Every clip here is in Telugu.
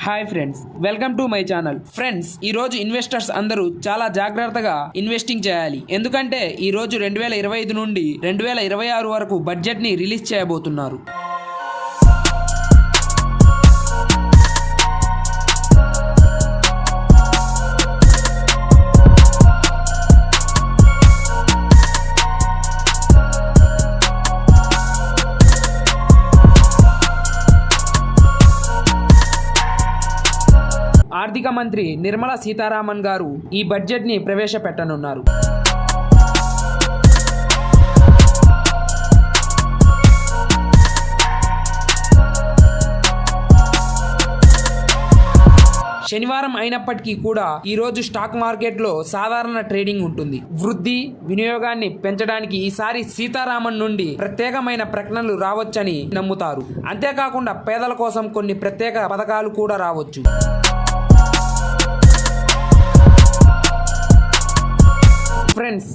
Hi friends, welcome to my channel. Friends, ఈ రోజు ఇన్వెస్టర్స్ అందరూ చాలా జాగ్రత్తగా ఇన్వెస్టింగ్ చేయాలి. ఎందుకంటే ఈ రోజు 2025 నుండి 2026 వరకు బడ్జెట్ ని రిలీజ్ చేయబోతున్నారు. ఆర్థిక మంత్రి నిర్మలా సీతారామన్ గారు ఈ బడ్జెట్ ని ప్రవేశపెట్టనున్నారు. శనివారం అయినప్పటికీ కూడా ఈ రోజు స్టాక్ మార్కెట్ లో సాధారణ ట్రేడింగ్ ఉంటుంది. వృద్ధి వినియోగాన్ని పెంచడానికి ఈసారి సీతారామన్ నుండి ప్రత్యేకమైన ప్రకటనలు రావచ్చని నమ్ముతారు. అంతేకాకుండా పేదల కోసం కొన్ని ప్రత్యేక పథకాలు కూడా రావచ్చు. ఫ్రెండ్స్,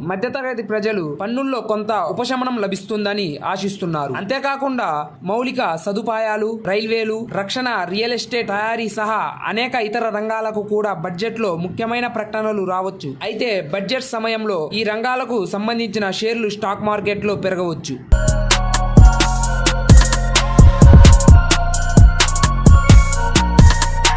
మధ్యతరగతి ప్రజలు పన్నుల్లో కొంత ఉపశమనం లభిస్తుందని ఆశిస్తున్నారు. అంతేకాకుండా మౌలిక సదుపాయాలు, రైల్వేలు, రక్షణ, రియల్ ఎస్టేట్ తయారీ సహా అనేక ఇతర రంగాలకు కూడా బడ్జెట్ లో ముఖ్యమైన ప్రకటనలు రావచ్చు. అయితే బడ్జెట్ సమయంలో ఈ రంగాలకు సంబంధించిన షేర్లు స్టాక్ మార్కెట్ లో పెరగవచ్చు.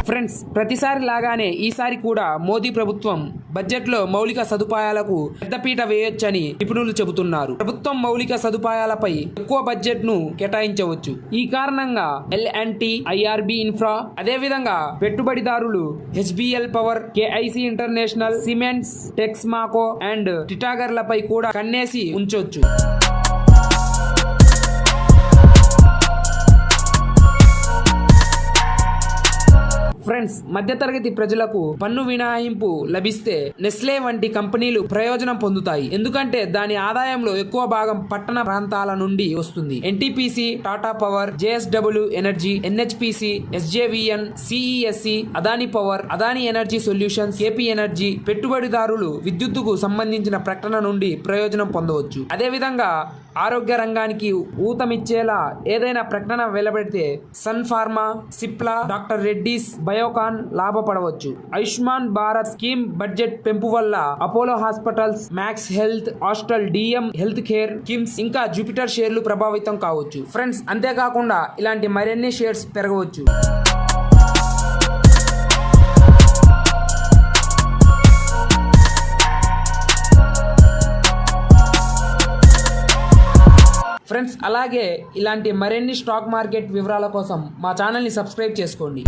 ఫ్రెండ్స్, ప్రతిసారి లాగానే ఈసారి కూడా మోదీ ప్రభుత్వం బడ్జెట్ లో మౌలిక సదుపాయాలకు పెద్దపీట వేయొచ్చని నిపుణులు చెబుతున్నారు. ప్రభుత్వం మౌలిక సదుపాయాలపై ఎక్కువ బడ్జెట్ ను కేటాయించవచ్చు. ఈ కారణంగా L&T, IRB ఇన్ఫ్రా, అదేవిధంగా పెట్టుబడిదారులు HBL power, KIC international, cements, Texmaco and టిటాగర్లపై కూడా కన్నేసి ఉంచొచ్చు. ఫ్రెండ్స్, మధ్యతరగతి ప్రజలకు పన్ను మినహాయింపు లభిస్తే నెస్లే వంటి కంపెనీలు ప్రయోజనం పొందుతాయి. ఎందుకంటే దాని ఆదాయంలో ఎక్కువ భాగం పట్టణ ప్రాంతాల నుండి వస్తుంది. NTPC, Tata power, JSW energy, NHPC, SJVN, CESC, Adani power, Adani energy solutions, KP energy పెట్టుబడిదారులు విద్యుత్తుకు సంబంధించిన ప్రకటన నుండి ప్రయోజనం పొందవచ్చు. అదేవిధంగా ఆరోగ్య రంగానికి ఊతమిచ్చేలా ఏదైనా ప్రకటన వెలువడితే సన్ ఫార్మా, సిప్లా, డాక్టర్ రెడ్డీస్, బయోకాన్ లాభపడవచ్చు. ఆయుష్మాన్ భారత్ స్కీమ్ బడ్జెట్ పెంపు వల్ల అపోలో హాస్పిటల్స్, మ్యాక్స్ హెల్త్, హాస్టల్, DM హెల్త్ కేర్, కిమ్స్ ఇంకా జూపిటర్ షేర్లు ప్రభావితం కావచ్చు. ఫ్రెండ్స్, అంతేకాకుండా ఇలాంటి మరిన్ని షేర్స్ పెరగవచ్చు. ఫ్రెండ్స్, అలాగే ఇలాంటి మరిన్ని స్టాక్ మార్కెట్ వివరాల కోసం మా ఛానల్ని సబ్స్క్రైబ్ చేసుకోండి.